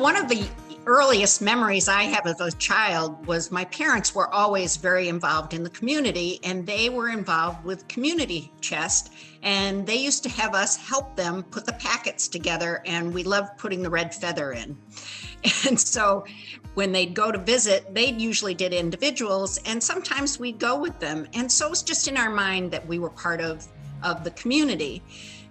One of the earliest memories I have as a child was my parents were always very involved in the community, and they were involved with community chest, and they used to have us help them put the packets together, and we loved putting the red feather in. And so when they'd go to visit, they usually did individuals, and sometimes we'd go with them. And so it was just in our mind that we were part of the community.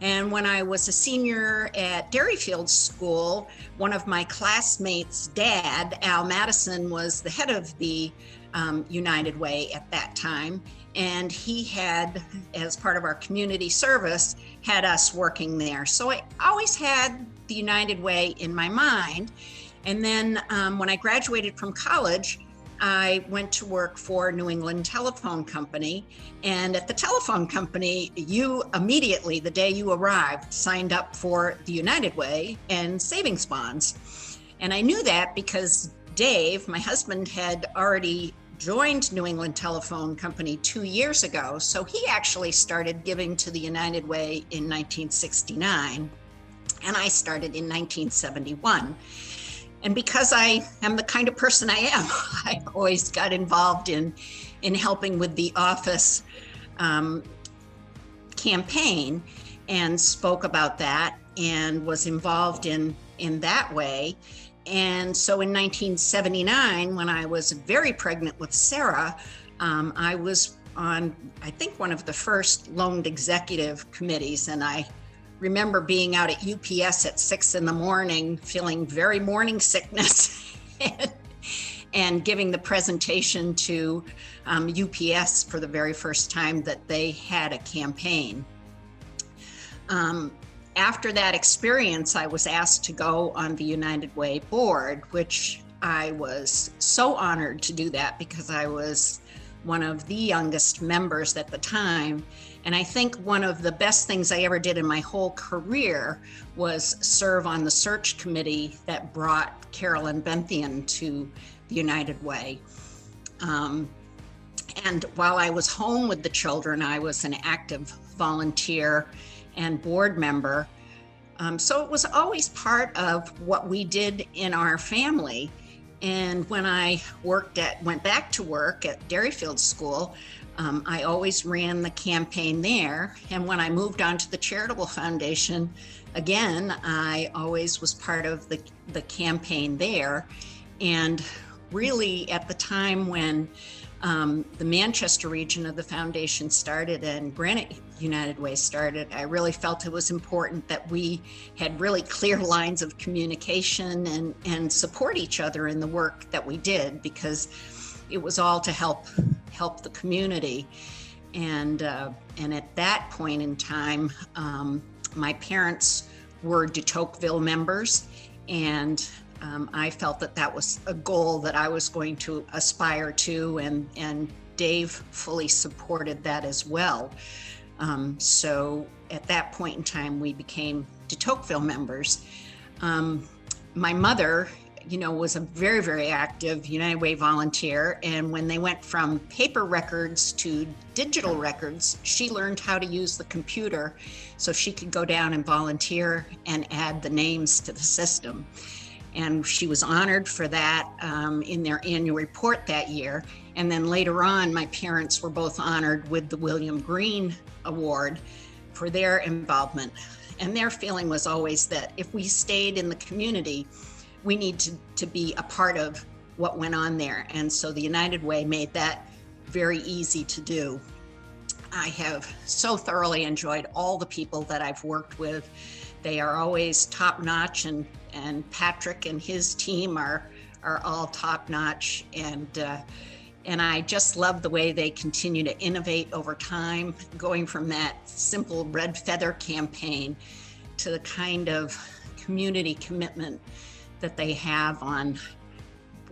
And when I was a senior at Dairyfield School, one of my classmates' dad, Al Madison, was the head of the United Way at that time. And he had, as part of our community service, had us working there. So I always had the United Way in my mind. And then when I graduated from college, I went to work for New England Telephone Company. And at the telephone company, you immediately, the day you arrived, signed up for the United Way and savings bonds. And I knew that because Dave, my husband, had already joined New England Telephone Company 2 years ago. So he actually started giving to the United Way in 1969, and I started in 1971. And because I am the kind of person I am, I always got involved in helping with the office campaign and spoke about that and was involved in that way. And so in 1979, when I was very pregnant with Sarah, I was on, I think, one of the first loaned executive committees, and I remember being out at UPS at 6 a.m, feeling very morning sickness and giving the presentation to UPS for the very first time that they had a campaign. After that experience, I was asked to go on the United Way board, which I was so honored to do that because I was one of the youngest members at the time. And I think one of the best things I ever did in my whole career was serve on the search committee that brought Carolyn Benthian to the United Way. And while I was home with the children, I was an active volunteer and board member. So it was always part of what we did in our family. And when I went back to work at Dairyfield School, I always ran the campaign there. And when I moved on to the Charitable Foundation, again, I always was part of the campaign there. And really at the time when the Manchester region of the foundation started and Granite United Way started, I really felt it was important that we had really clear lines of communication and support each other in the work that we did, because it was all to help the community. And at that point in time, my parents were de Tocqueville members, and I felt that was a goal that I was going to aspire to, and Dave fully supported that as well. So at that point in time, we became de Tocqueville members. My mother, was a very, very active United Way volunteer. And when they went from paper records to digital records, she learned how to use the computer so she could go down and volunteer and add the names to the system. And she was honored for that in their annual report that year. And then later on, my parents were both honored with the William Green Award for their involvement. And their feeling was always that if we stayed in the community, we need to be a part of what went on there. And so the United Way made that very easy to do. I have so thoroughly enjoyed all the people that I've worked with. They are always top-notch, and Patrick and his team are all top-notch. And I just love the way they continue to innovate over time, going from that simple red feather campaign to the kind of community commitment that they have on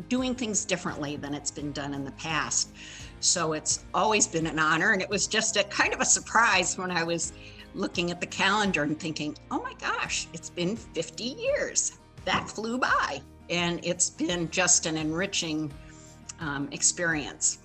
doing things differently than it's been done in the past. So it's always been an honor, and it was just a kind of a surprise when I was looking at the calendar and thinking, oh my gosh, it's been 50 years. That flew by, and it's been just an enriching experience.